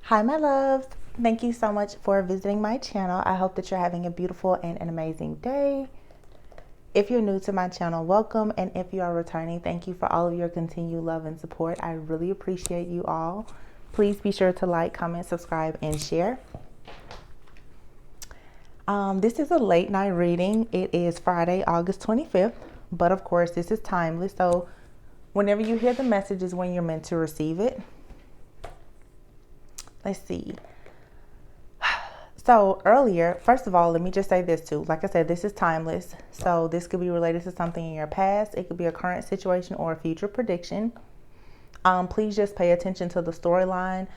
Hi, my loves. Thank you so much for visiting my channel. I hope that you're having a beautiful and an amazing day. If you're new to my channel, welcome. And if you are returning, thank you for all of your continued love and support. I really appreciate you all. Please be sure to like, comment, subscribe, and share. This is a late night reading. It is Friday, August 25th. But of course, this is timeless. So whenever you hear the message is when you're meant to receive it. Let's see. So earlier, first of all, let me just say this too. Like I said, this is timeless. So this could be related to something in your past. It could be a current situation or a future prediction. Please just pay attention to the storyline.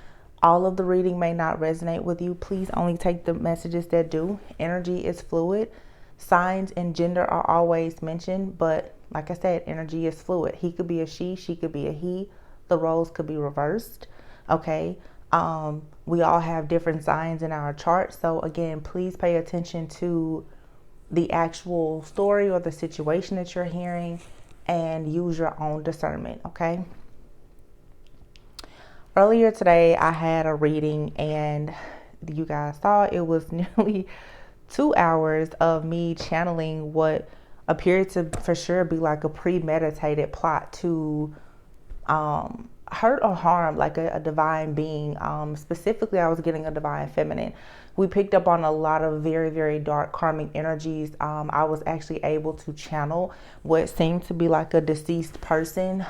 All of the reading may not resonate with you. Please only take the messages that do. Energy is fluid. Signs and gender are always mentioned, but like I said, energy is fluid. He could be a she could be a he. The roles could be reversed. Okay. We all have different signs in our chart. So again, please pay attention to the actual story or the situation that you're hearing and use your own discernment. Okay. Earlier today, I had a reading and you guys saw it was nearly 2 hours of me channeling what appeared to for sure be like a premeditated plot to hurt or harm like a divine being. Specifically, I was getting a divine feminine. We picked up on a lot of very, very dark karmic energies. I was actually able to channel what seemed to be like a deceased person.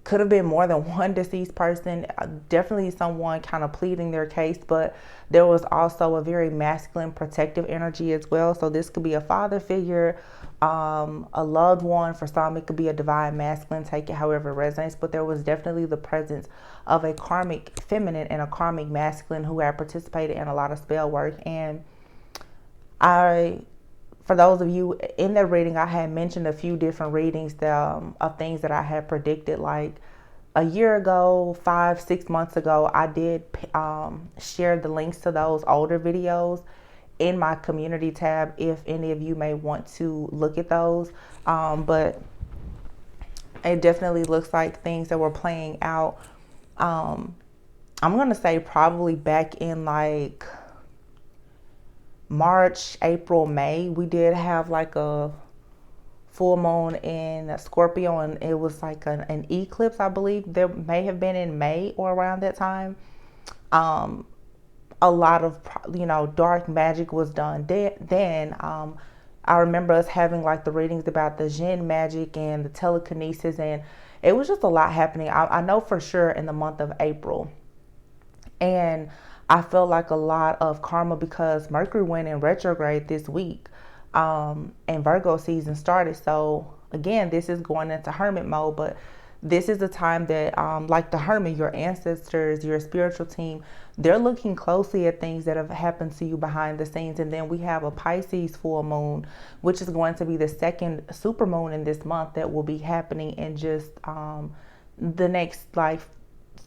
Could have been more than one deceased person, definitely someone kind of pleading their case, but there was also a very masculine protective energy as well. So this could be a father figure, a loved one. For some, it could be a divine masculine, take it however it resonates, but there was definitely the presence of a karmic feminine and a karmic masculine who had participated in a lot of spell work. And for those of you in that reading, I had mentioned a few different readings of things that I had predicted like a year ago, 5-6 months ago. I did share the links to those older videos in my community tab if any of you may want to look at those. But it definitely looks like things that were playing out. I'm going to say probably back in like March, April, May, we did have like a full moon in Scorpio, and it was like an eclipse, I believe. There may have been in May or around that time. A lot of, dark magic was done then. I remember us having like the readings about the Djinn magic and the telekinesis, and it was just a lot happening. I know for sure in the month of April. And I felt like a lot of karma because Mercury went in retrograde this week, and Virgo season started. So again, this is going into hermit mode, but this is a time that, like the hermit, your ancestors, your spiritual team, they're looking closely at things that have happened to you behind the scenes. And then we have a Pisces full moon, which is going to be the second super moon in this month that will be happening in just the next like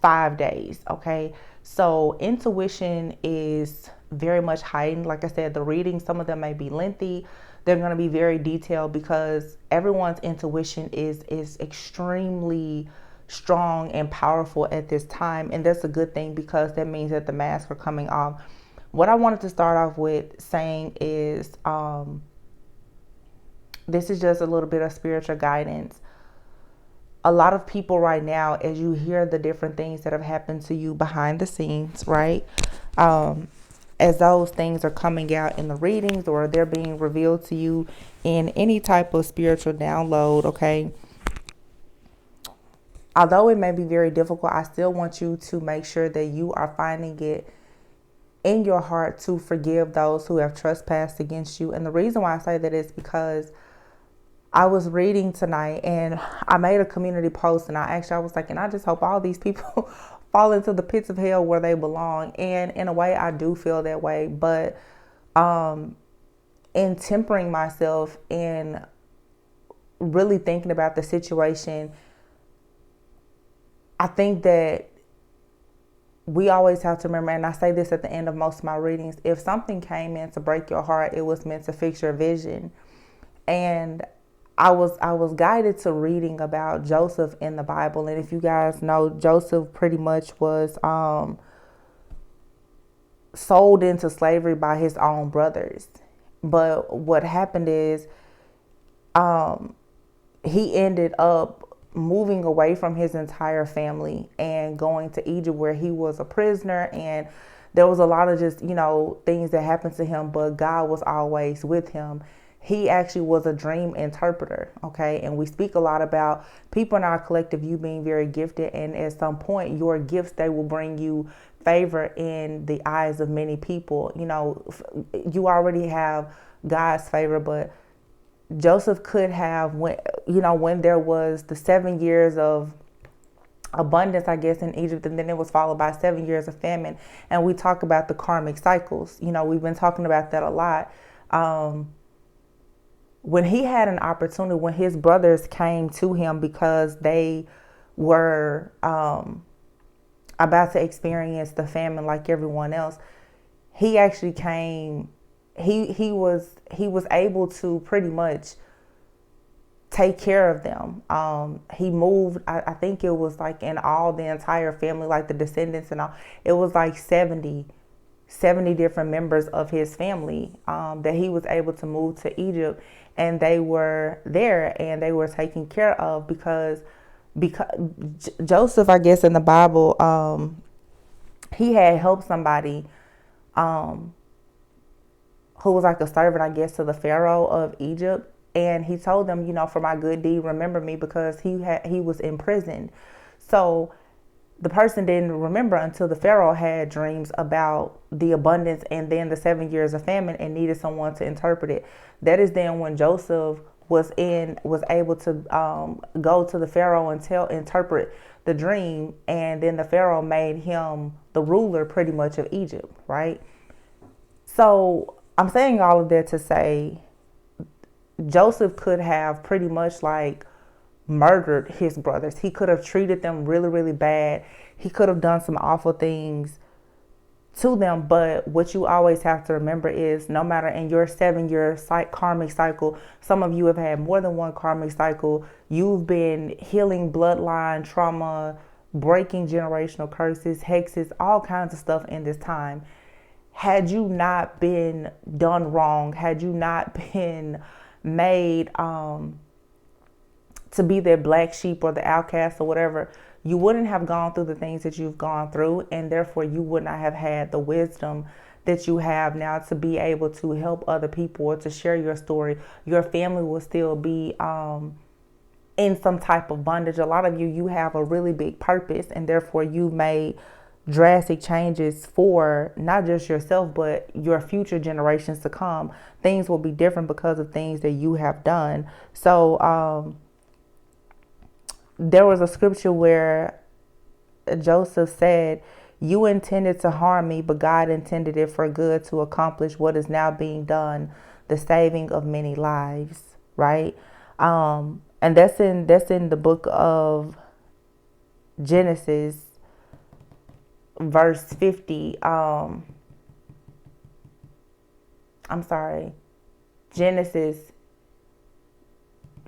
5 days. Okay. So intuition is very much heightened. Like I said, the readings, some of them may be lengthy. They're going to be very detailed because everyone's intuition is extremely strong and powerful at this time. And that's a good thing because that means that the masks are coming off. What I wanted to start off with saying is this is just a little bit of spiritual guidance. A lot of people right now, as you hear the different things that have happened to you behind the scenes, right? As those things are coming out in the readings or they're being revealed to you in any type of spiritual download, okay? Although it may be very difficult, I still want you to make sure that you are finding it in your heart to forgive those who have trespassed against you. And the reason why I say that is because I was reading tonight and I made a community post and I was like, and I just hope all these people fall into the pits of hell where they belong. And in a way, I do feel that way. But in tempering myself and really thinking about the situation, I think that we always have to remember, and I say this at the end of most of my readings, if something came in to break your heart, it was meant to fix your vision. And I was guided to reading about Joseph in the Bible, and if you guys know, Joseph pretty much was sold into slavery by his own brothers. But what happened is he ended up moving away from his entire family and going to Egypt, where he was a prisoner, and there was a lot of just, things that happened to him, but God was always with him. He actually was a dream interpreter, okay? And we speak a lot about people in our collective, you being very gifted, and at some point your gifts, they will bring you favor in the eyes of many people. You already have God's favor, but Joseph could have, when there was the 7 years of abundance, I guess, in Egypt, and then it was followed by 7 years of famine. And we talk about the karmic cycles. We've been talking about that a lot. When he had an opportunity, when his brothers came to him because they were about to experience the famine like everyone else, he actually came. He was able to pretty much take care of them. He moved, I think it was like in all the entire family, like the descendants and all, it was like 70 different members of his family that he was able to move to Egypt, and they were there and they were taken care of because Joseph, I guess, in the Bible, he had helped somebody who was like a servant, I guess, to the Pharaoh of Egypt. And he told them, for my good deed, remember me, because he was imprisoned. So the person didn't remember until the Pharaoh had dreams about the abundance and then the 7 years of famine and needed someone to interpret it. That is then when Joseph was able to go to the Pharaoh and interpret the dream. And then the Pharaoh made him the ruler pretty much of Egypt, right? So I'm saying all of that to say Joseph could have pretty much like murdered his brothers. He could have treated them really, really bad. He could have done some awful things to them. But what you always have to remember is, no matter in your 7-year karmic cycle, some of you have had more than one karmic cycle. You've been healing bloodline trauma, breaking generational curses, hexes, all kinds of stuff in this time. Had you not been done wrong, had you not been made to be their black sheep or the outcast or whatever, you wouldn't have gone through the things that you've gone through, and therefore you would not have had the wisdom that you have now to be able to help other people or to share your story. Your family will still be in some type of bondage. A lot of you have a really big purpose, and therefore you made drastic changes for not just yourself, but your future generations to come. Things will be different because of things that you have done. So there was a scripture where Joseph said, "You intended to harm me, but God intended it for good to accomplish what is now being done, the saving of many lives." Right? And that's in the book of Genesis, verse 50. Genesis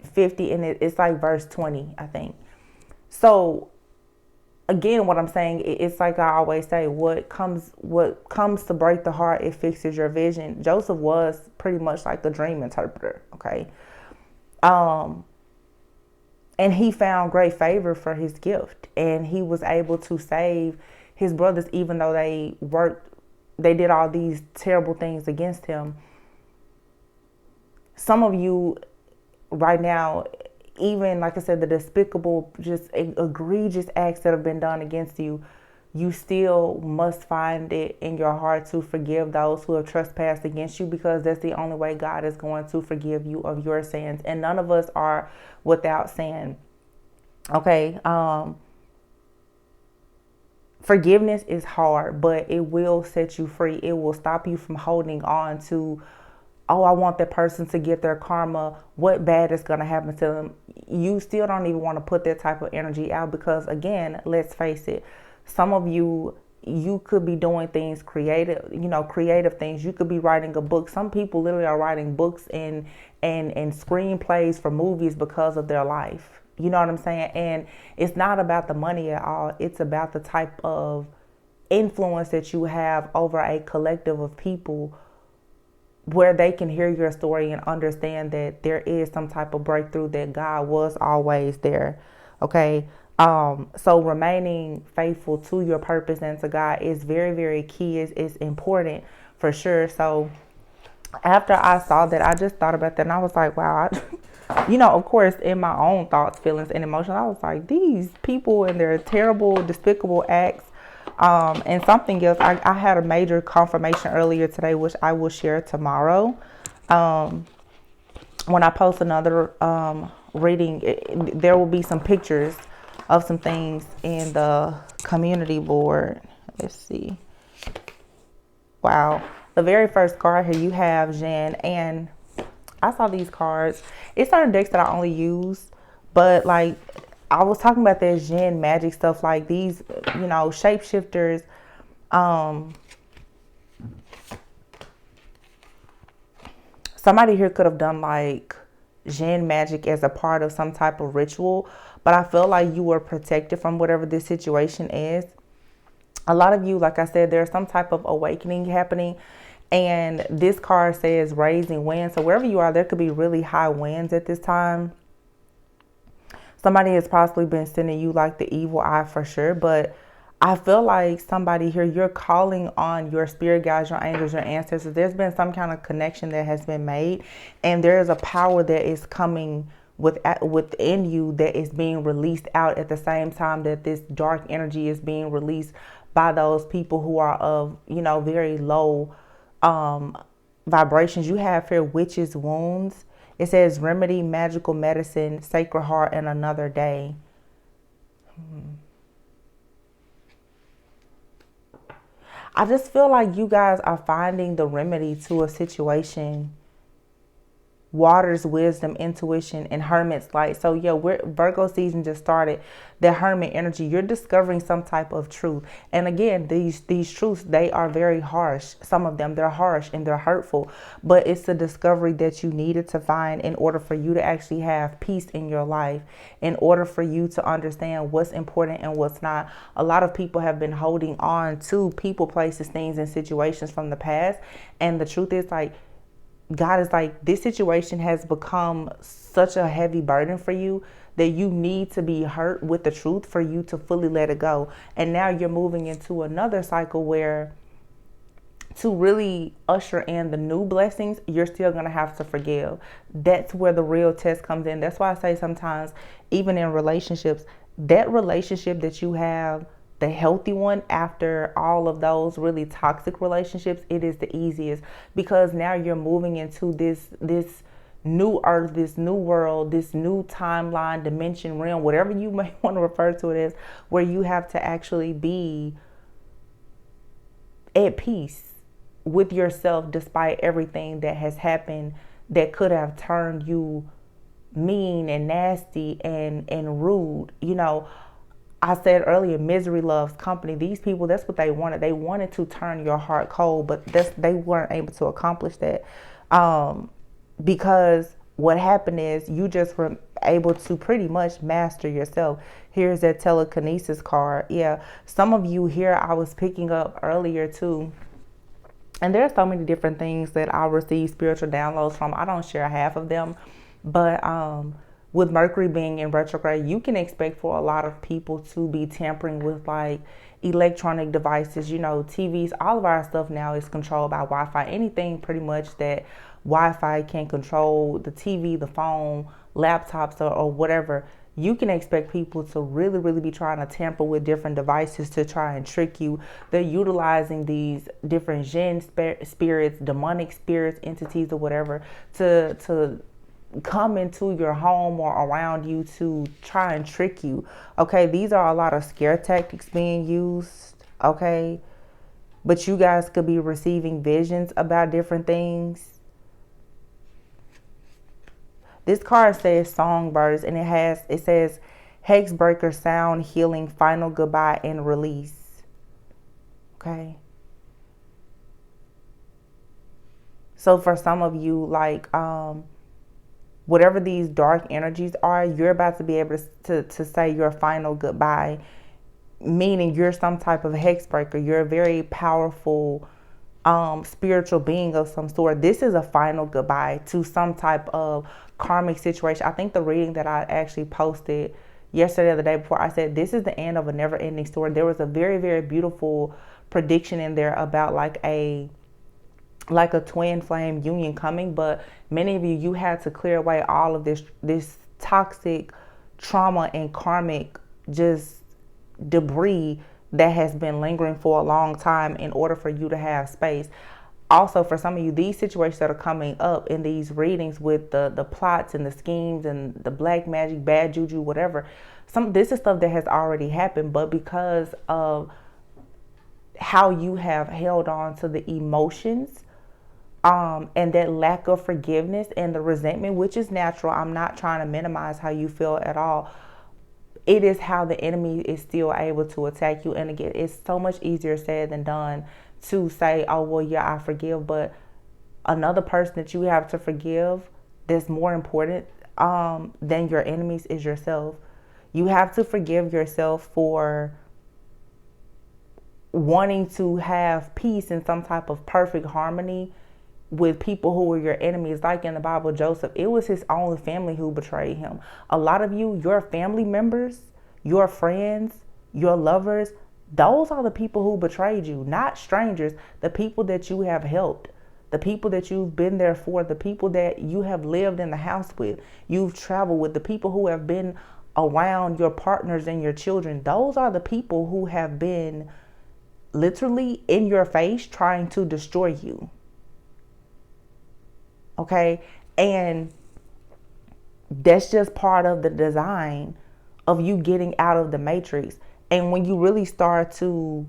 50, and it's like verse 20, I think. So again, what I'm saying, it's like I always say, what comes to break the heart, it fixes your vision. Joseph was pretty much like the dream interpreter, okay? And he found great favor for his gift, and he was able to save his brothers, even though they did all these terrible things against him. Some of you right now, even like I said, the despicable, just egregious acts that have been done against you, you still must find it in your heart to forgive those who have trespassed against you, because that's the only way God is going to forgive you of your sins. And none of us are without sin. Okay. Forgiveness is hard, but it will set you free. It will stop you from holding on to, oh, I want that person to get their karma. What bad is going to happen to them? You still don't even want to put that type of energy out, because again, let's face it, some of you you could be doing things creative, creative things. You could be writing a book. Some people literally are writing books and screenplays for movies because of their life. You know what I'm saying? And it's not about the money at all. It's about the type of influence that you have over a collective of people where they can hear your story and understand that there is some type of breakthrough, that God was always there. Okay. So remaining faithful to your purpose and to God is very, very key. It's important for sure. So after I saw that, I just thought about that and I was like, wow, of course, in my own thoughts, feelings, and emotions, I was like, these people and their terrible, despicable acts. And something else, I had a major confirmation earlier today, which I will share tomorrow. When I post another reading, there will be some pictures of some things in the community board. Let's see. Wow. The very first card here, you have Djinn, and I saw these cards. It's certain decks that I only use, but like I was talking about that Djinn magic stuff, like these, shapeshifters. Somebody here could have done like Djinn magic as a part of some type of ritual, but I feel like you were protected from whatever this situation is. A lot of you, like I said, there's some type of awakening happening. And this card says raising winds. So wherever you are, there could be really high winds at this time. Somebody has possibly been sending you like the evil eye for sure. But I feel like somebody here, you're calling on your spirit guides, your angels, your ancestors. There's been some kind of connection that has been made. And there is a power that is coming within you that is being released out at the same time that this dark energy is being released by those people who are of, very low vibrations. You have here witches' wounds. It says remedy, magical medicine, sacred heart, and another day. I just feel like you guys are finding the remedy to a situation. Water's wisdom, intuition, and hermit's light. So yeah, Virgo season just started. The hermit energy, you're discovering some type of truth. And again, these truths, they are very harsh. Some of them, they're harsh and they're hurtful, but it's the discovery that you needed to find in order for you to actually have peace in your life, in order for you to understand what's important and what's not. A lot of people have been holding on to people, places, things, and situations from the past. And the truth is, like, God is like, this situation has become such a heavy burden for you that you need to be hurt with the truth for you to fully let it go. And now you're moving into another cycle where to really usher in the new blessings, you're still going to have to forgive. That's where the real test comes in. That's why I say sometimes, even in relationships, that relationship that you have, the healthy one, after all of those really toxic relationships, it is the easiest, because now you're moving into this new earth, this new world, this new timeline, dimension, realm, whatever you may want to refer to it as, where you have to actually be at peace with yourself despite everything that has happened that could have turned you mean and nasty and rude. I said earlier, misery loves company. These people, that's what they wanted. They wanted to turn your heart cold, but they weren't able to accomplish that. Because what happened is you just were able to pretty much master yourself. Here's that telekinesis card. Yeah, some of you here I was picking up earlier too. And there are so many different things that I receive spiritual downloads from. I don't share half of them, but with Mercury being in retrograde, you can expect for a lot of people to be tampering with like electronic devices, TVs. All of our stuff now is controlled by Wi-Fi. Anything pretty much that Wi-Fi can control, the TV, the phone, laptops, or whatever. You can expect people to really, really be trying to tamper with different devices to try and trick you. They're utilizing these different Djinn spirits, demonic spirits, entities, or whatever to come into your home or around you to try and trick you. Okay, these are a lot of scare tactics being used. Okay, but you guys could be receiving visions about different things. This card says songbirds, and it says hexbreaker, sound, healing, final goodbye, and release. Okay. So for some of you, like, whatever these dark energies are, you're about to be able to say your final goodbye, meaning you're some type of hex breaker. You're a very powerful spiritual being of some sort. This is a final goodbye to some type of karmic situation. I think the reading that I actually posted yesterday or the day before, I said this is the end of a never ending story. There was a very, very beautiful prediction in there about like a twin flame union coming, but many of you had to clear away all of this toxic trauma and karmic just debris that has been lingering for a long time in order for you to have space. Also, for some of you, these situations that are coming up in these readings with the plots and the schemes and the black magic, bad juju, whatever, this is stuff that has already happened, but because of how you have held on to the emotions, and that lack of forgiveness and the resentment, which is natural. I'm not trying to minimize how you feel at all. It is how the enemy is still able to attack you. And again, it's so much easier said than done to say, oh, well, yeah, I forgive. But another person that you have to forgive that's more important than your enemies is yourself. You have to forgive yourself for wanting to have peace and some type of perfect harmony with people who were your enemies. Like in the Bible, Joseph, it was his own family who betrayed him. A lot of you, your family members, your friends, your lovers, those are the people who betrayed you, not strangers, the people that you have helped, the people that you've been there for, the people that you have lived in the house with, you've traveled with, the people who have been around your partners and your children. Those are the people who have been literally in your face trying to destroy you. Okay, and that's just part of the design of you getting out of the matrix. And when you really start to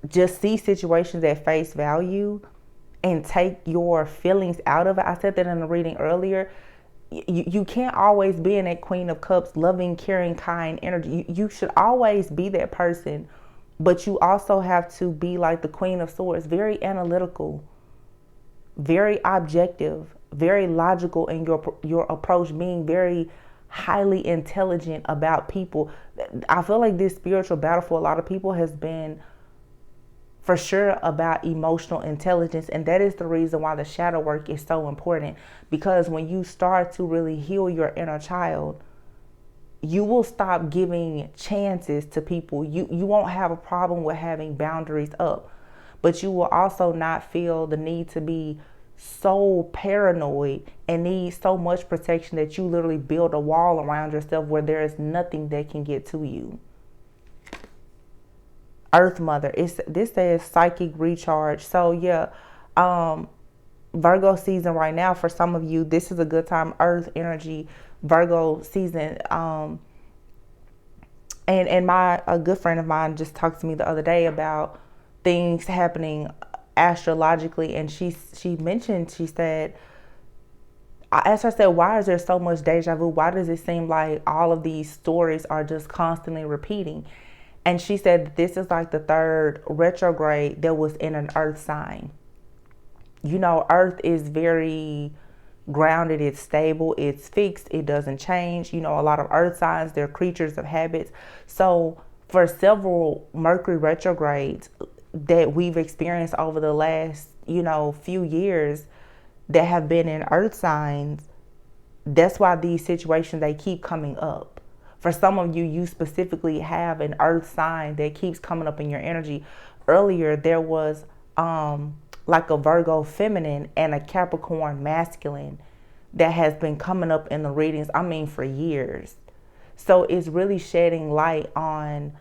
just see situations at face value and take your feelings out of it, I said that in the reading earlier, you can't always be in that Queen of Cups, loving, caring, kind energy. You should always be that person, but you also have to be like the Queen of Swords, very analytical, very objective, very logical in your approach, being very highly intelligent about people. I feel like this spiritual battle for a lot of people has been for sure about emotional intelligence, and that is the reason why the shadow work is so important, because when you start to really heal your inner child, you will stop giving chances to people. You won't have a problem with having boundaries up. But you will also not feel the need to be so paranoid and need so much protection that you literally build a wall around yourself where there is nothing that can get to you. Earth Mother, this says psychic recharge. So yeah, Virgo season right now, for some of you, this is a good time. Earth energy, Virgo season. And a good friend of mine just talked to me the other day about things happening astrologically, and she said, I asked her, I said, why is there so much deja vu? Why does it seem like all of these stories are just constantly repeating? And she said this is like the third retrograde that was in an earth sign. You know, earth is very grounded, it's stable, it's fixed, it doesn't change. You know, a lot of earth signs, they're creatures of habits. So for several Mercury retrogrades that we've experienced over the last, few years that have been in earth signs, that's why these situations, they keep coming up. For some of you, you specifically have an earth sign that keeps coming up in your energy. Earlier, there was like a Virgo feminine and a Capricorn masculine that has been coming up in the readings, for years. So it's really shedding light on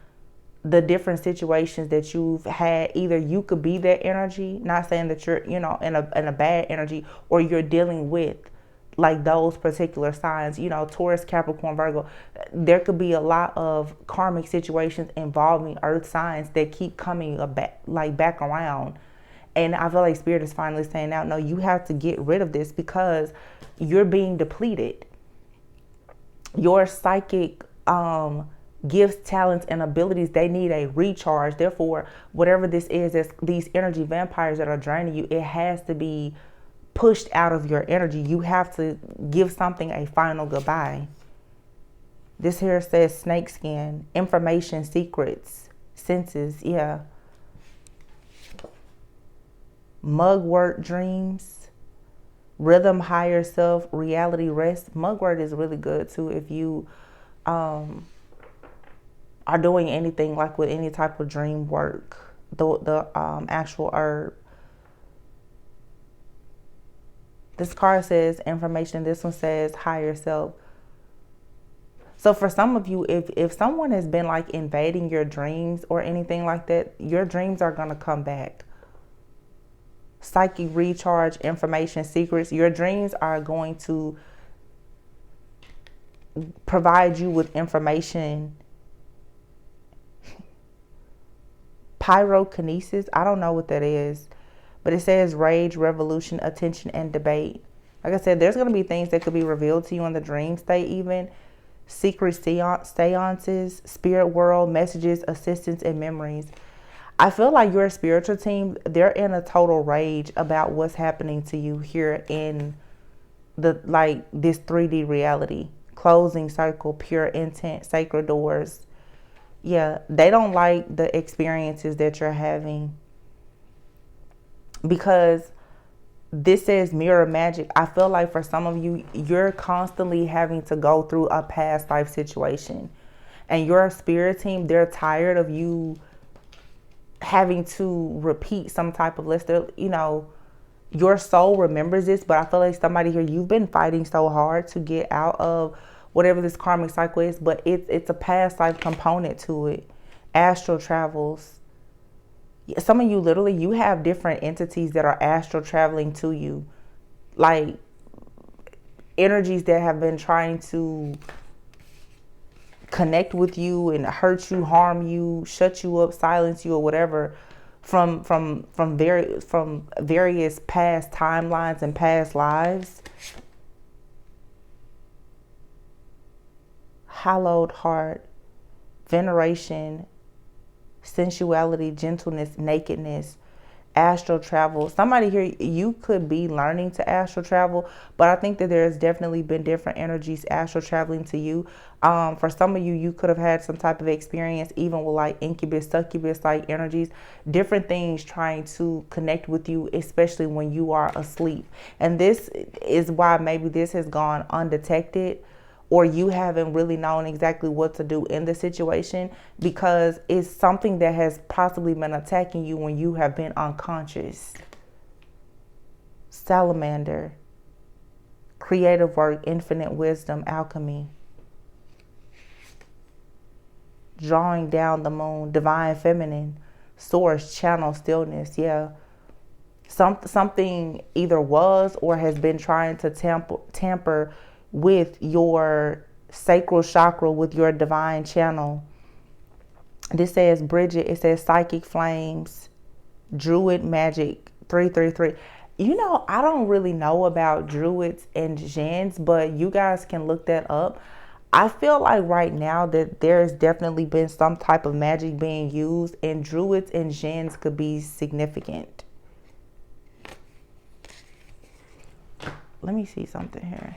the different situations that you've had. Either you could be that energy, not saying that you're, in a bad energy, or you're dealing with like those particular signs, Taurus, Capricorn, Virgo. There could be a lot of karmic situations involving earth signs that keep coming back around. And I feel like Spirit is finally saying out, no, you have to get rid of this because you're being depleted. Your psychic gifts, talents, and abilities, they need a recharge. Therefore, whatever this is these energy vampires that are draining you, it has to be pushed out of your energy. You have to give something a final goodbye. This here says snakeskin, information, secrets, senses, yeah. Mugwort, dreams, rhythm, higher self, reality, rest. Mugwort is really good too if you are doing anything like with any type of dream work. The actual herb. This card says information. This one says higher self. So for some of you, if someone has been like invading your dreams or anything like that, your dreams are going to come back. Psychic recharge, information, secrets. Your dreams are going to provide you with information. Pyrokinesis. I don't know what that is, but it says rage, revolution, attention, and debate. Like I said, there's going to be things that could be revealed to you in the dream state even. Secret seances, spirit world, messages, assistance, and memories. I feel like your spiritual team, they're in a total rage about what's happening to you here in the this 3D reality. Closing circle, pure intent, sacred doors. Yeah, they don't like the experiences that you're having because this says mirror magic. I feel like for some of you, you're constantly having to go through a past life situation. And your spirit team, they're tired of you having to repeat some type of list. You know, your soul remembers this, but I feel like somebody here, you've been fighting so hard to get out of whatever this karmic cycle is, but it's a past life component to it. Astral travels. Some of you literally, you have different entities that are astral traveling to you. Like energies that have been trying to connect with you and hurt you, harm you, shut you up, silence you, or whatever from various past timelines and past lives. Hallowed heart, veneration, sensuality, gentleness, nakedness, astral travel. Somebody here, you could be learning to astral travel, but I think that there's definitely been different energies astral traveling to you. For some of you, you could have had some type of experience even with like incubus, succubus like energies, different things trying to connect with you, especially when you are asleep. And this is why maybe this has gone undetected, or you haven't really known exactly what to do in the situation, because it's something that has possibly been attacking you when you have been unconscious. Salamander, creative work, infinite wisdom, alchemy. Drawing down the moon, divine feminine, source, channel, stillness. Yeah. Something either was or has been trying to tamper with your sacral chakra, with your divine channel. This says Bridget, it says psychic flames, druid magic, 333. You know, I don't really know about druids and Djinns, but you guys can look that up. I feel like right now that there's definitely been some type of magic being used, and druids and Djinns could be significant. Let me see something here.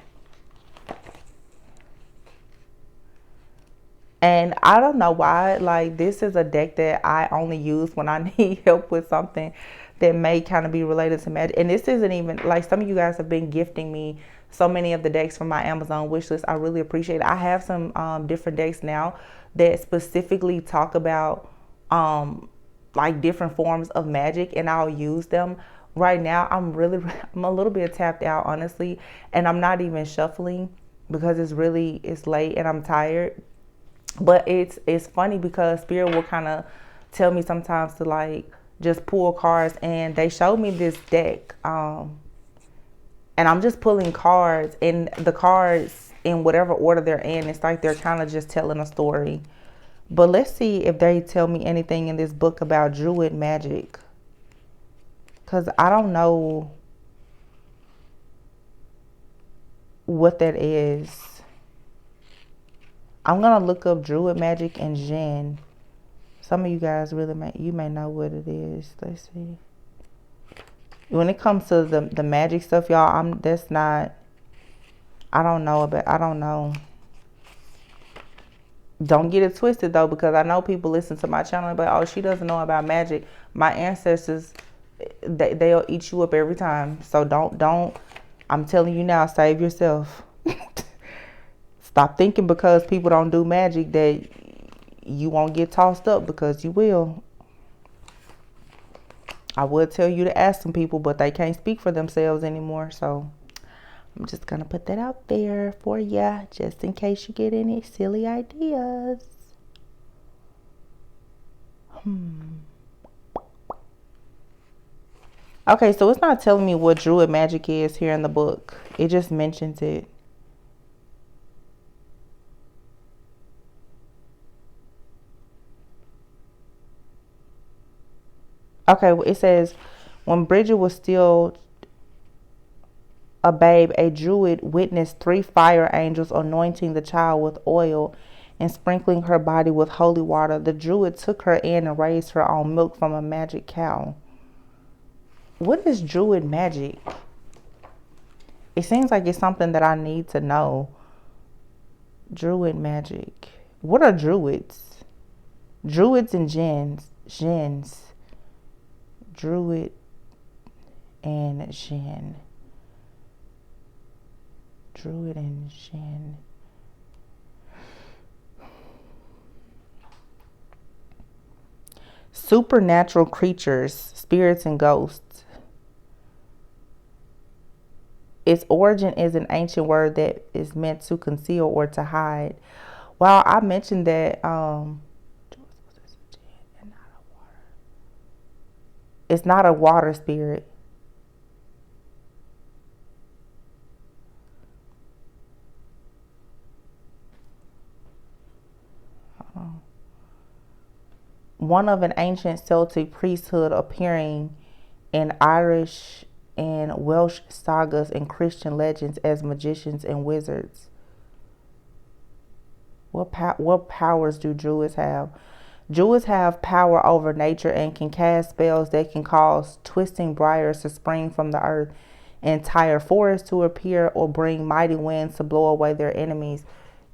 And I don't know why, like, this is a deck that I only use when I need help with something that may kind of be related to magic. And this isn't even, like, some of you guys have been gifting me so many of the decks from my Amazon wish list. I really appreciate it. I have some different decks now that specifically talk about like different forms of magic, and I'll use them. Right now, I'm a little bit tapped out, honestly, and I'm not even shuffling because it's late and I'm tired. But it's funny because Spirit will kind of tell me sometimes to like just pull cards, and they showed me this deck, and I'm just pulling cards, and the cards in whatever order they're in, it's like they're kind of just telling a story. But let's see if they tell me anything in this book about druid magic, because I don't know what that is. I'm gonna look up Druid magic and Djinn. Some of you guys you may know what it is. Let's see. When it comes to the magic stuff, y'all, that's not. I don't know. Don't get it twisted though, because I know people listen to my channel and be like, oh, she doesn't know about magic. My ancestors, they'll eat you up every time. So don't. I'm telling you now, save yourself. Stop thinking because people don't do magic that you won't get tossed up, because you will. I would tell you to ask some people, but they can't speak for themselves anymore. So I'm just going to put that out there for ya, just in case you get any silly ideas. Okay, so it's not telling me what Druid magic is here in the book. It just mentions it. Okay, it says, when Bridget was still a babe, a Druid witnessed 3 fire angels anointing the child with oil and sprinkling her body with holy water. The Druid took her in and raised her on milk from a magic cow. What is Druid magic? It seems like it's something that I need to know. Druid magic. What are Druids? Druids and Djinns. Djinns. Druid and Djinn. Druid and Djinn. Supernatural creatures, spirits and ghosts. Its origin is an ancient word that is meant to conceal or to hide. Well, I mentioned that it's not a water spirit. One of an ancient Celtic priesthood appearing in Irish and Welsh sagas and Christian legends as magicians and wizards. What powers do Druids have? Druids have power over nature and can cast spells that can cause twisting briars to spring from the earth, entire forests to appear, or bring mighty winds to blow away their enemies.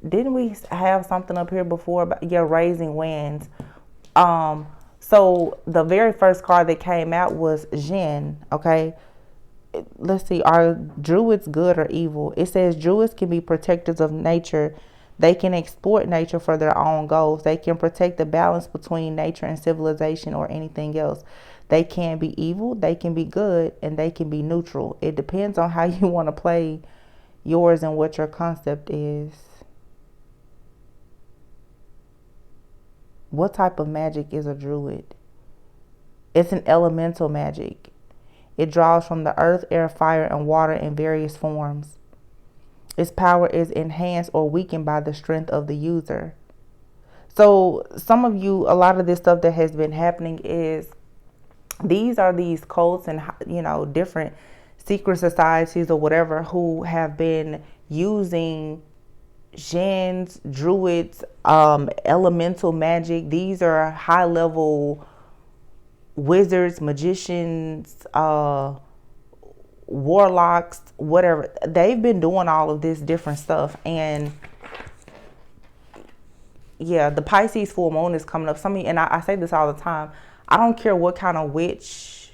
Didn't we have something up here before about raising winds? So the very first card that came out was Djinn. Okay, let's see, are Druids good or evil? It says Druids can be protectors of nature. They can exploit nature for their own goals. They can protect the balance between nature and civilization or anything else. They can be evil, they can be good, and they can be neutral. It depends on how you want to play yours and what your concept is. What type of magic is a Druid? It's an elemental magic. It draws from the earth, air, fire, and water in various forms. Its power is enhanced or weakened by the strength of the user. So some of you, a lot of this stuff that has been happening is these cults and different secret societies or whatever who have been using Djinns, Druids, elemental magic. These are high level wizards, magicians, warlocks, whatever. They've been doing all of this different stuff. And yeah, the Pisces full moon is coming up. And I say this all the time, I don't care what kind of witch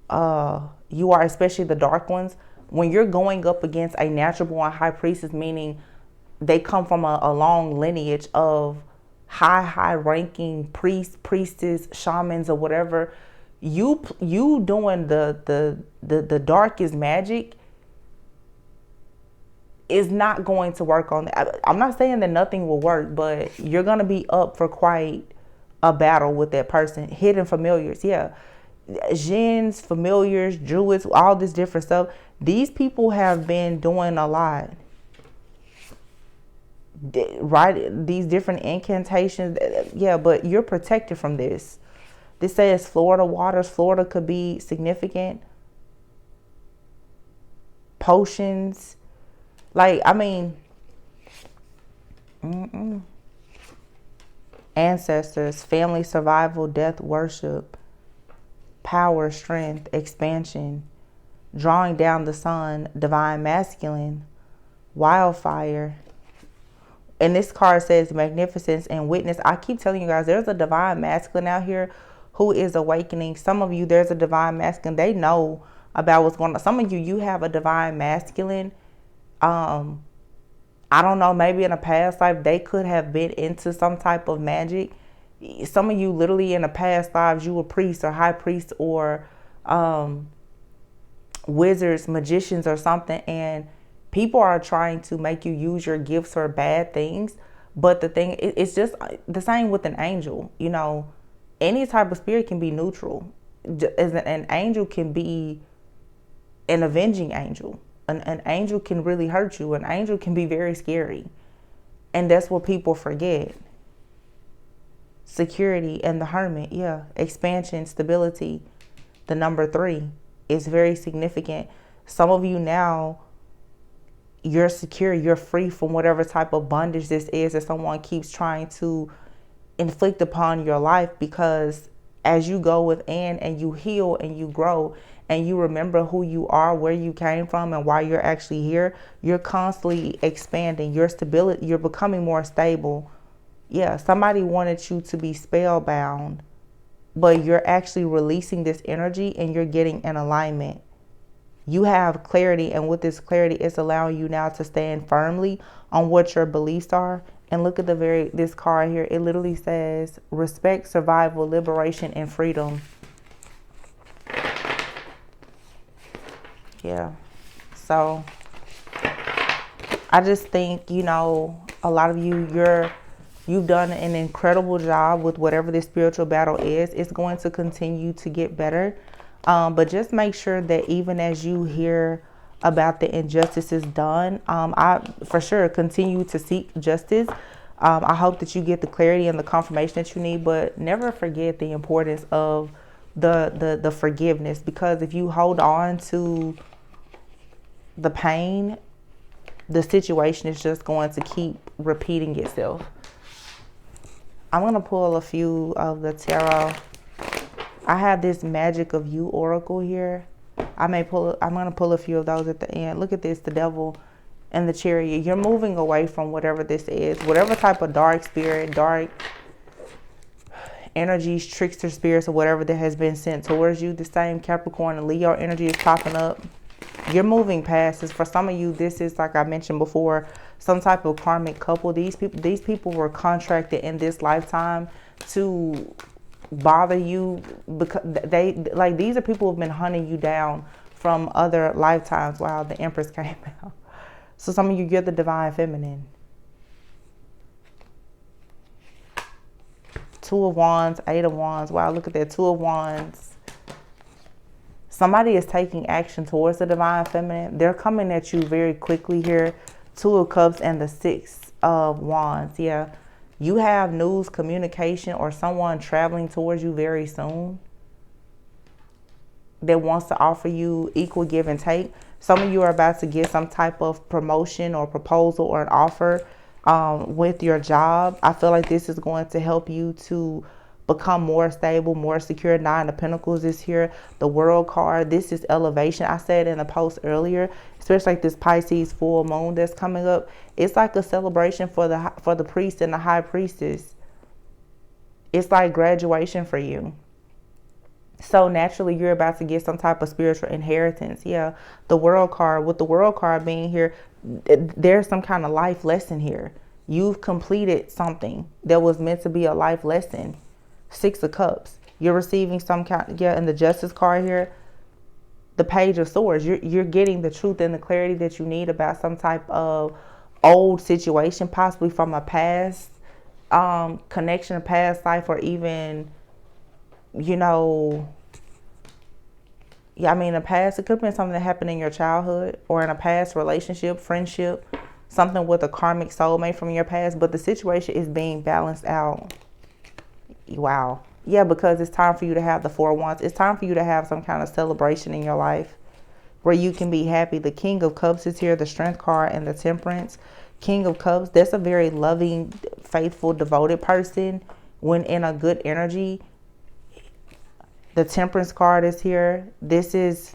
you are, especially the dark ones. When you're going up against a natural born high priestess, meaning they come from a long lineage of high ranking priests, priestess, shamans, or whatever, you doing the darkest magic is not going to work on that. I'm not saying that nothing will work, but you're going to be up for quite a battle with that person. Hidden familiars, yeah. Djinns, familiars, Druids, all this different stuff. These people have been doing a lot. Right, these different incantations, yeah, but you're protected from this. This says Florida waters. Florida could be significant. Potions, like, I mean, Ancestors, family survival, death worship, power, strength, expansion, drawing down the sun, divine masculine, wildfire. And this card says magnificence and witness. I keep telling you guys, there's a divine masculine out here who is awakening. Some of you, there's a divine masculine. They know about what's going on. Some of you, you have a divine masculine. I don't know, maybe in a past life, they could have been into some type of magic. Some of you, literally in a past lives, you were priests or high priests or wizards, magicians or something. And people are trying to make you use your gifts for bad things. But the thing, it's just the same with an angel. You know, any type of spirit can be neutral. An angel can be an avenging angel. An angel can really hurt you. An angel can be very scary. And that's what people forget. Security and the hermit. Yeah. Expansion, stability. The number 3 is very significant. Some of you now, you're secure. You're free from whatever type of bondage this is that someone keeps trying to inflict upon your life, because as you go within and you heal and you grow and you remember who you are, where you came from, and why you're actually here, you're constantly expanding your stability. You're becoming more stable. Yeah, somebody wanted you to be spellbound, but you're actually releasing this energy and you're getting in alignment. You have clarity, and with this clarity, it's allowing you now to stand firmly on what your beliefs are. And look at this card here. It literally says respect, survival, liberation, and freedom. Yeah. So I just think, you know, a lot of you, you've done an incredible job with whatever this spiritual battle is. It's going to continue to get better. But just make sure that even as you hear about the injustices done, I for sure continue to seek justice. I hope that you get the clarity and the confirmation that you need, but never forget the importance of the forgiveness, because if you hold on to the pain, the situation is just going to keep repeating itself. I'm going to pull a few of the tarot. I have this Magic of You oracle here. I'm going to pull a few of those at the end. Look at this, the Devil and the Chariot. You're moving away from whatever this is, whatever type of dark spirit, dark energies, trickster spirits, or whatever that has been sent towards you. The same Capricorn and Leo energy is popping up. You're moving past this. For some of you, this is, like I mentioned before, some type of karmic couple. These people were contracted in this lifetime to bother you, because these are people who've been hunting you down from other lifetimes. Wow, the Empress came out. So some of you, you're the divine feminine. 2 of Wands, 8 of Wands. Wow, look at that, 2 of Wands. Somebody is taking action towards the divine feminine. They're coming at you very quickly here. 2 of Cups and the 6 of Wands. Yeah. You have news, communication, or someone traveling towards you very soon that wants to offer you equal give and take. Some of you are about to get some type of promotion or proposal or an offer with your job. I feel like this is going to help you to become more stable, more secure. 9 of Pentacles is here. The World card. This is elevation. I said in the post earlier, especially like this Pisces full moon that's coming up. It's like a celebration for the priest and the high priestess. It's like graduation for you. So naturally, you're about to get some type of spiritual inheritance. Yeah, the World card. With the World card being here, there's some kind of life lesson here. You've completed something that was meant to be a life lesson. 6 of Cups. You're receiving some kind. Yeah, and the Justice card here, the Page of Swords. You're getting the truth and the clarity that you need about some type of old situation, possibly from a past connection, a past life, or even, you know, yeah, I mean, a past, it could have been something that happened in your childhood or in a past relationship, friendship, something with a karmic soulmate from your past, but the situation is being balanced out. Wow. Yeah, because it's time for you to have the 4 of Wands. It's time for you to have some kind of celebration in your life where you can be happy. The King of Cups is here, the Strength card, and the Temperance. King of Cups, that's a very loving, faithful, devoted person when in a good energy. The Temperance card is here. This is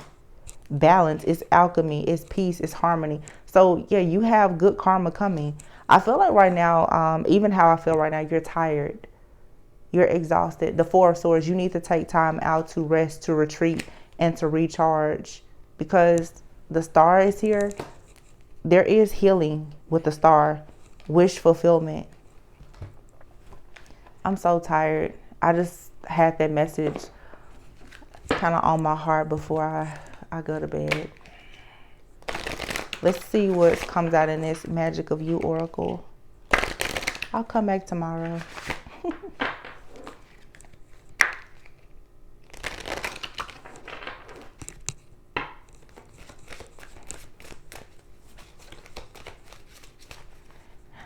balance, it's alchemy, it's peace, it's harmony. So yeah, you have good karma coming. I feel like right now, even how I feel right now, you're tired, you're exhausted. The Four of Swords, you need to take time out to rest, to retreat, and to recharge, because the Star is here. There is healing with the Star, wish fulfillment. I'm so tired. I just had that message kind of on my heart before I go to bed. Let's see what comes out in this Magic of You Oracle. I'll come back tomorrow.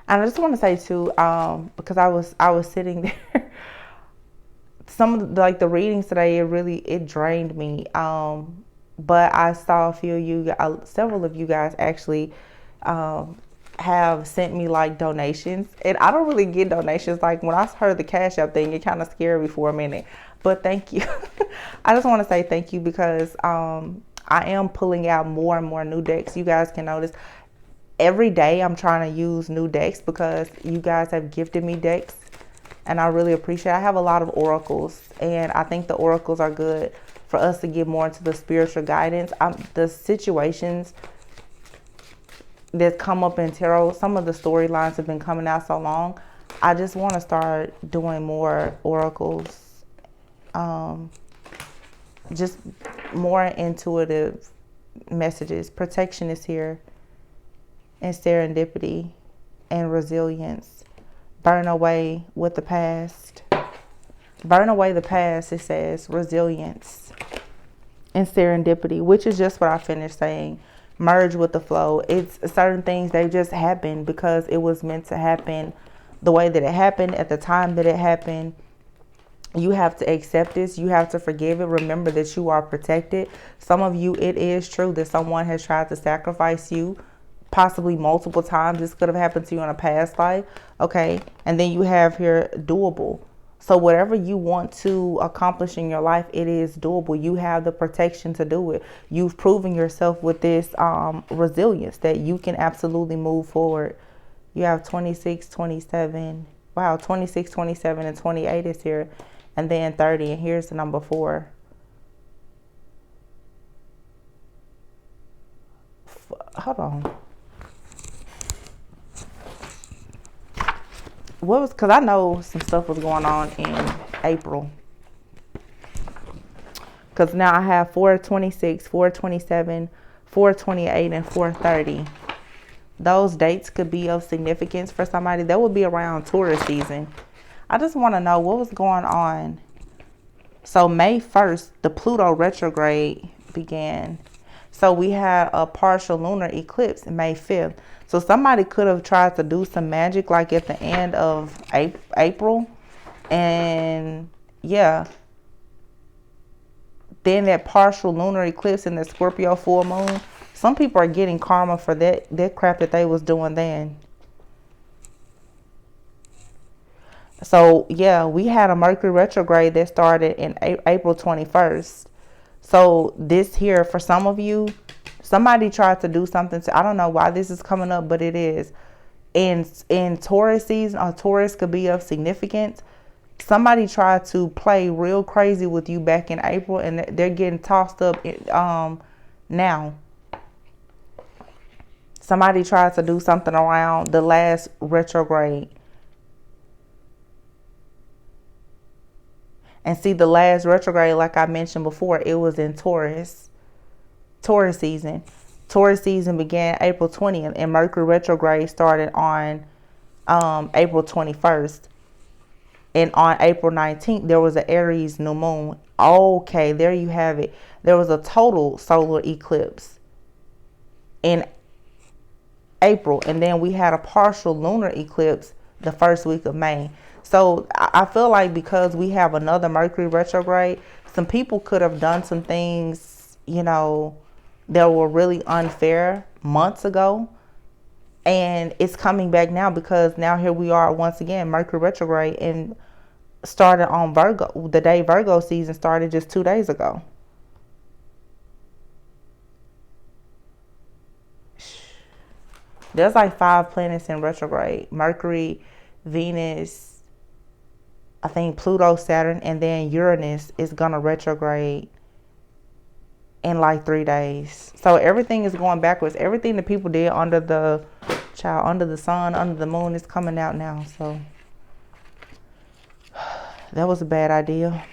And I just want to say too, because I was sitting there, some of the readings today, it drained me. But I saw several of you guys actually have sent me like donations, and I don't really get donations. Like when I heard the Cash App thing, it kind of scared me for a minute. But thank you. I just want to say thank you, because I am pulling out more and more new decks. You guys can notice every day I'm trying to use new decks because you guys have gifted me decks, and I really appreciate it. I have a lot of oracles, and I think the oracles are good for us to get more into the spiritual guidance. The situations that come up in tarot, some of the storylines have been coming out so long. I just want to start doing more oracles, just more intuitive messages. Protection is here, and serendipity, and resilience. Burn away with the past. Burn away the past, it says. Resilience and serendipity, which is just what I finished saying. Merge with the flow. It's certain things, they just happen because it was meant to happen the way that it happened at the time that it happened. You have to accept this. You have to forgive it. Remember that you are protected. Some of you, it is true that someone has tried to sacrifice you, possibly multiple times. This could have happened to you in a past life. Okay. And then you have here doable. So whatever you want to accomplish in your life, it is doable. You have the protection to do it. You've proven yourself with this resilience that you can absolutely move forward. You have 26, 27. Wow, 26, 27, and 28 is here. And then 30. And here's the number 4. Hold on. Because I know some stuff was going on in April. Because now I have 426, 427, 428, and 430. Those dates could be of significance for somebody. That would be around tourist season. I just want to know what was going on. So May 1st, the Pluto retrograde began. So we had a partial lunar eclipse May 5th. So somebody could have tried to do some magic like at the end of April. And yeah. Then that partial lunar eclipse and the Scorpio full moon. Some people are getting karma for that crap that they was doing then. So yeah, we had a Mercury retrograde that started in April 21st. So this here, for some of you, somebody tried to do something I don't know why this is coming up, but it is. In Taurus season, or Taurus could be of significance. Somebody tried to play real crazy with you back in April, and they're getting tossed up now. Somebody tried to do something around the last retrograde. And see, the last retrograde, like I mentioned before, it was in Taurus season. Taurus season began April 20th, and Mercury retrograde started on April 21st. And on April 19th, there was an Aries new moon. Okay, there you have it. There was a total solar eclipse in April. And then we had a partial lunar eclipse the first week of May. So I feel like because we have another Mercury retrograde, some people could have done some things, that were really unfair months ago. And it's coming back now because now here we are once again, Mercury retrograde, and started on Virgo. The day Virgo season started just 2 days ago. There's like 5 planets in retrograde. Mercury, Venus, I think Pluto, Saturn, and then Uranus is gonna retrograde in like 3 days. So everything is going backwards. Everything that people did under the under the sun, under the moon, is coming out now. So that was a bad idea.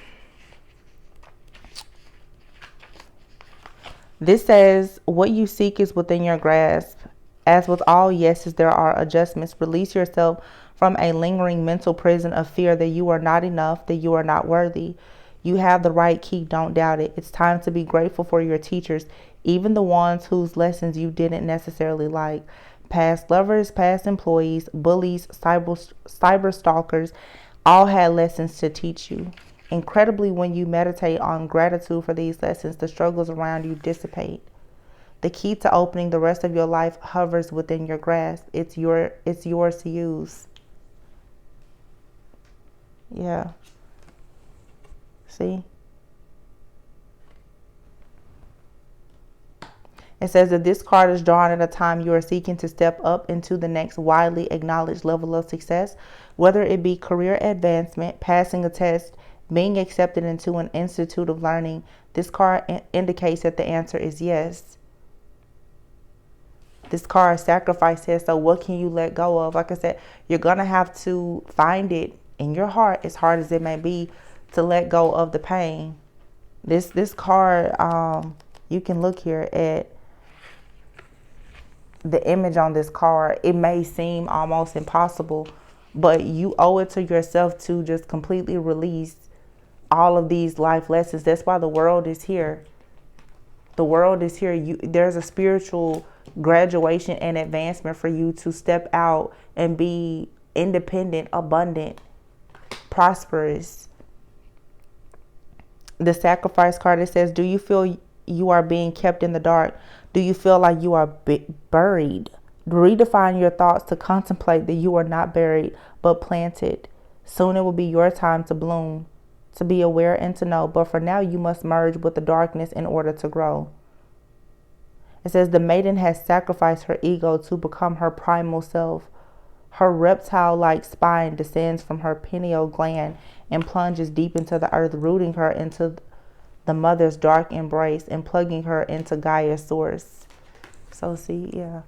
This says, what you seek is within your grasp. As with all yeses, there are adjustments. Release yourself from a lingering mental prison of fear that you are not enough, that you are not worthy. You have the right key, don't doubt it. It's time to be grateful for your teachers, even the ones whose lessons you didn't necessarily like. Past lovers, past employees, bullies, cyber stalkers, all had lessons to teach you. Incredibly, when you meditate on gratitude for these lessons, the struggles around you dissipate. The key to opening the rest of your life hovers within your grasp. It's yours to use. Yeah. See? It says that this card is drawn at a time you are seeking to step up into the next widely acknowledged level of success, whether it be career advancement, passing a test, being accepted into an institute of learning. This card indicates that the answer is yes. This card sacrifice says, so what can you let go of? Like I said, you're going to have to find it in your heart, as hard as it may be, to let go of the pain. This card, you can look here at the image on this card. It may seem almost impossible, but you owe it to yourself to just completely release all of these life lessons. That's why the world is here. The world is here. There's a spiritual graduation and advancement for you to step out and be independent, abundant, prosperous. The sacrifice card, it says, do you feel you are being kept in the dark? Do you feel like you are buried? Redefine your thoughts to contemplate that you are not buried, but planted. Soon it will be your time to bloom, to be aware and to know. But for now, you must merge with the darkness in order to grow. It says the maiden has sacrificed her ego to become her primal self. Her reptile-like spine descends from her pineal gland and plunges deep into the earth, rooting her into the mother's dark embrace and plugging her into Gaia's source. So see, yeah.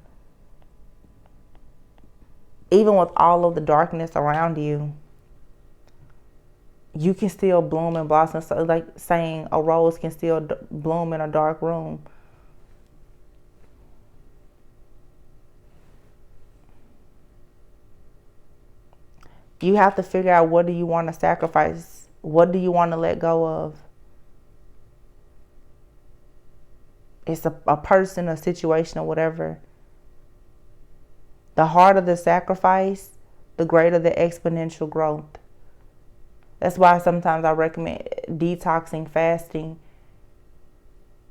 Even with all of the darkness around you, you can still bloom and blossom. So like saying a rose can still bloom in a dark room. You have to figure out, what do you want to sacrifice? What do you want to let go of? It's a person, a situation, or whatever. The harder the sacrifice, the greater the exponential growth. That's why sometimes I recommend detoxing, fasting.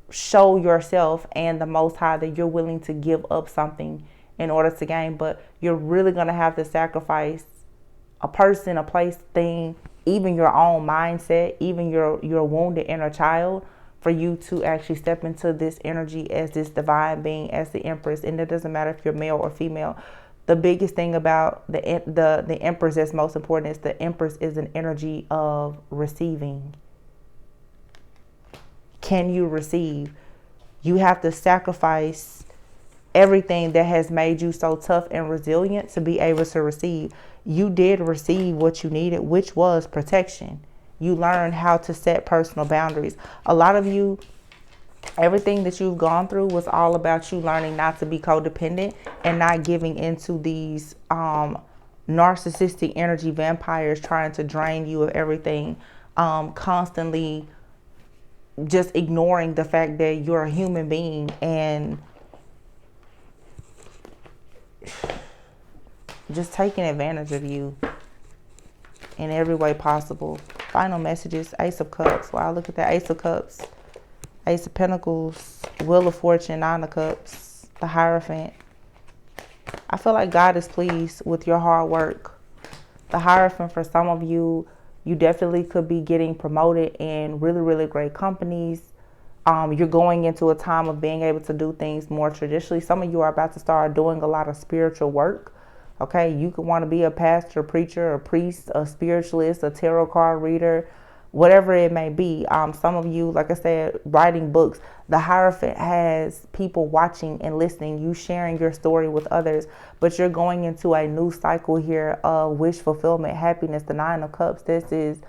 Show yourself and the Most High that you're willing to give up something in order to gain. But you're really going to have to sacrifice a person, a place, thing, even your own mindset, even your wounded inner child, for you to actually step into this energy as this divine being, as the Empress. And it doesn't matter if you're male or female. The biggest thing about the Empress that's most important is the Empress is an energy of receiving. Can you receive? You have to sacrifice everything that has made you so tough and resilient to be able to receive. You did receive what you needed, which was protection. You learned how to set personal boundaries. A lot of you, everything that you've gone through was all about you learning not to be codependent and not giving into these narcissistic energy vampires trying to drain you of everything, constantly just ignoring the fact that you're a human being and just taking advantage of you in every way possible. Final messages, Ace of Cups. Wow, look at that. Ace of Cups, Ace of Pentacles, Wheel of Fortune, Nine of Cups, the Hierophant. I feel like God is pleased with your hard work. The Hierophant, for some of you, you definitely could be getting promoted in really, really great companies. You're going into a time of being able to do things more traditionally. Some of you are about to start doing a lot of spiritual work. Okay, you could want to be a pastor, preacher, a priest, a spiritualist, a tarot card reader, whatever it may be. Some of you, like I said, writing books. The Hierophant has people watching and listening, you sharing your story with others, but you're going into a new cycle here of wish fulfillment, happiness. The Nine of Cups, this is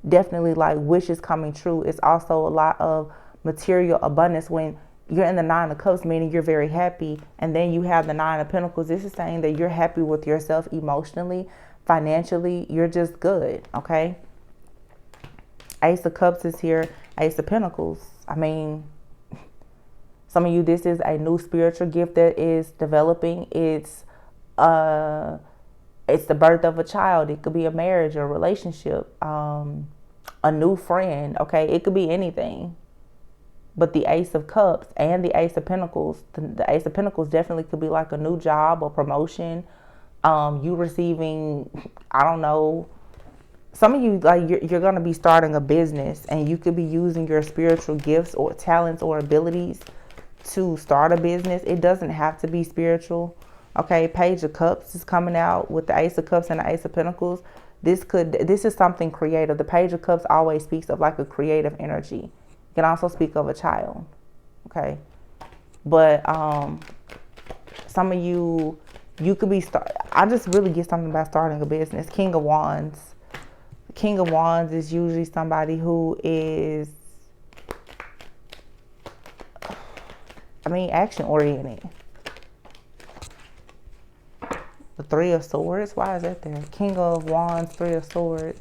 definitely like wishes coming true. It's also a lot of material abundance when you're in the Nine of Cups, meaning you're very happy. And then you have the Nine of Pentacles. This is saying that you're happy with yourself emotionally, financially. You're just good, okay? Ace of Cups is here. Ace of Pentacles. I mean, some of you, this is a new spiritual gift that is developing. It's the birth of a child. It could be a marriage, a relationship, a new friend, okay? It could be anything. But the Ace of Cups and the Ace of Pentacles, the Ace of Pentacles definitely could be like a new job or promotion. You receiving, I don't know, some of you, like you're going to be starting a business, and you could be using your spiritual gifts or talents or abilities to start a business. It doesn't have to be spiritual. Okay, Page of Cups is coming out with the Ace of Cups and the Ace of Pentacles. This is something creative. The Page of Cups always speaks of like a creative energy. Can also speak of a child, okay? But some of you could be I just really get something about starting a business. King of Wands. King of Wands is usually somebody who is, I mean, action oriented. The Three of Swords. Why is that there? King of Wands, Three of Swords.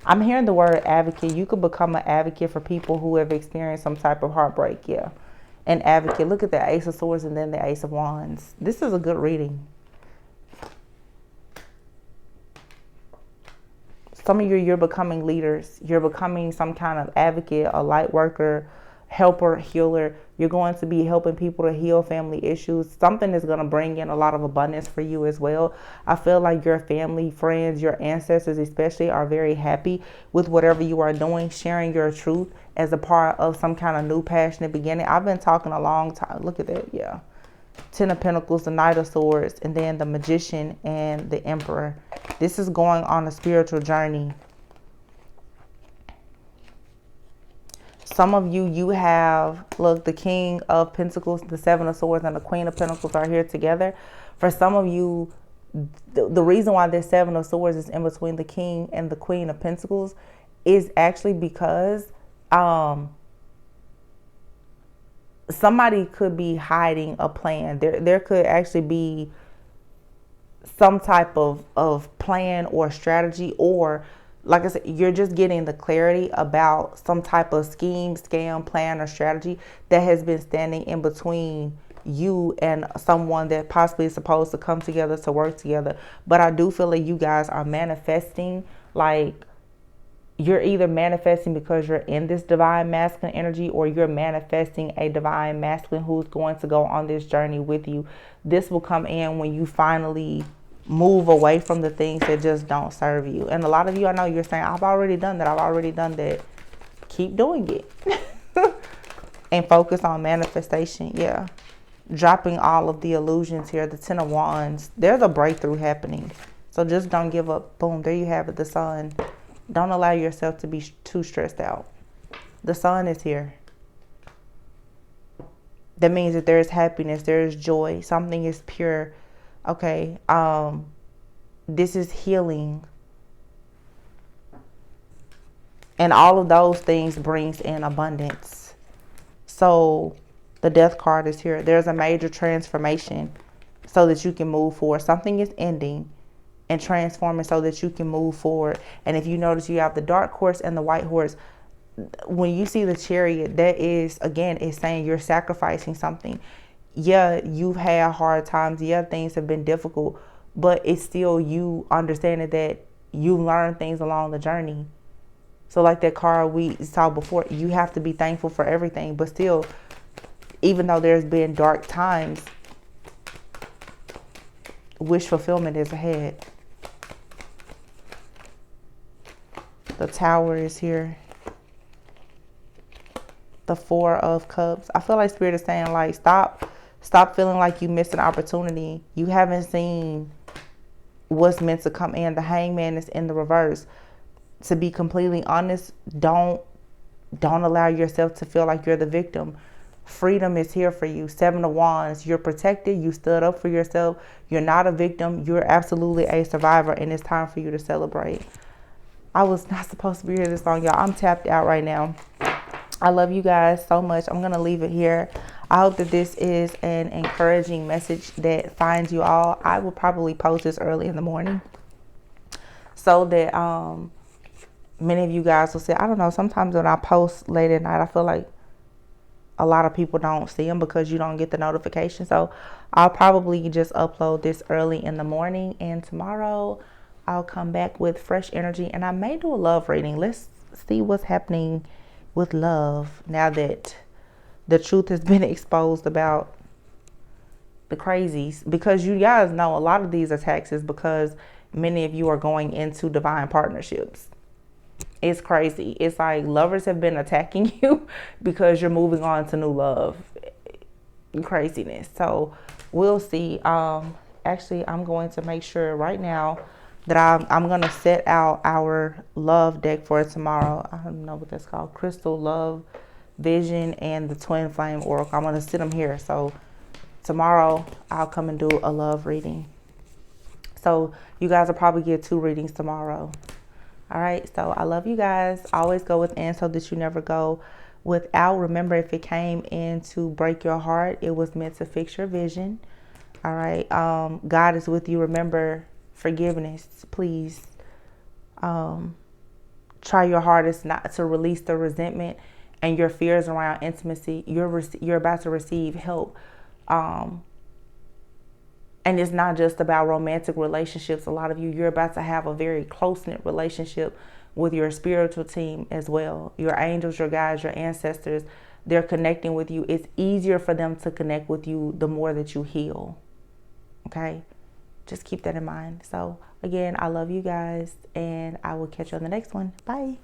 I'm hearing the word advocate. You could become an advocate for people who have experienced some type of heartbreak. Yeah. An advocate. Look at the Ace of Swords and then the Ace of Wands. This is a good reading. Some of you, you're becoming leaders. You're becoming some kind of advocate, a light worker, helper, healer. You're going to be helping people to heal family issues. Something is going to bring in a lot of abundance for you as well. I feel like your family, friends, your ancestors especially are very happy with whatever you are doing, sharing your truth as a part of some kind of new passionate beginning. I've been talking a long time. Look at that. Yeah. Ten of Pentacles, the Knight of Swords, and then the Magician and the Emperor. This is going on a spiritual journey. Some of you, you have, look, the King of Pentacles, the Seven of Swords, and the Queen of Pentacles are here together. For some of you, the reason why this Seven of Swords is in between the King and the Queen of Pentacles is actually because somebody could be hiding a plan. There could actually be some type of plan or strategy, or like I said, you're just getting the clarity about some type of scheme, scam, plan, or strategy that has been standing in between you and someone that possibly is supposed to come together to work together. But I do feel like you guys are manifesting, like you're either manifesting because you're in this divine masculine energy, or you're manifesting a divine masculine who's going to go on this journey with you. This will come in when you finally move away from the things that just don't serve you. And a lot of you, I know you're saying, I've already done that. I've already done that. Keep doing it. And focus on manifestation. Yeah. Dropping all of the illusions here. The Ten of Wands. There's a breakthrough happening. So just don't give up. Boom. There you have it. The Sun. Don't allow yourself to be too stressed out. The Sun is here. That means that there is happiness. There is joy. Something is pure. Okay, this is healing. And all of those things brings in abundance. So the Death card is here. There's a major transformation so that you can move forward. Something is ending and transforming so that you can move forward. And if you notice, you have the Dark Horse and the White Horse. When you see the Chariot, that is, again, it's saying you're sacrificing something. Yeah, you've had hard times. Yeah, things have been difficult, but it's still you understanding that you learn things along the journey. So like that card we saw before, you have to be thankful for everything, but still even though there's been dark times, wish fulfillment is ahead. The Tower is here. The Four of Cups. I feel like Spirit is saying, like, stop feeling like you missed an opportunity. You haven't seen what's meant to come in. The Hangman is in the reverse. To be completely honest, don't allow yourself to feel like you're the victim. Freedom is here for you. Seven of Wands. You're protected. You stood up for yourself. You're not a victim. You're absolutely a survivor, and it's time for you to celebrate. I was not supposed to be here this long, y'all. I'm tapped out right now. I love you guys so much. I'm going to leave it here. I hope that this is an encouraging message that finds you all. I will probably post this early in the morning so that many of you guys will say, I don't know, sometimes when I post late at night, I feel like a lot of people don't see them because you don't get the notification. So I'll probably just upload this early in the morning, and tomorrow I'll come back with fresh energy, and I may do a love reading. Let's see what's happening with love now that the truth has been exposed about the crazies, because you guys know a lot of these attacks is because many of you are going into divine partnerships. It's crazy. It's like lovers have been attacking you because you're moving on to new love. Craziness. So we'll see. Actually, I'm going to make sure right now that I'm going to set out our love deck for tomorrow. I don't know what that's called. Crystal Love Vision and the Twin Flame Oracle. I'm going to sit them here. So tomorrow I'll come and do a love reading. So you guys will probably get 2 readings tomorrow. All right. So I love you guys. Always go within so that you never go without. Remember, if it came in to break your heart, it was meant to fix your vision. All right. God is with you. Remember, forgiveness, please. Try your hardest not to release the resentment and your fears around intimacy. You're about to receive help. And it's not just about romantic relationships. A lot of you're about to have a very close-knit relationship with your spiritual team as well. Your angels, your guides, your ancestors, they're connecting with you. It's easier for them to connect with you the more that you heal. Okay? Just keep that in mind. So, again, I love you guys, and I will catch you on the next one. Bye.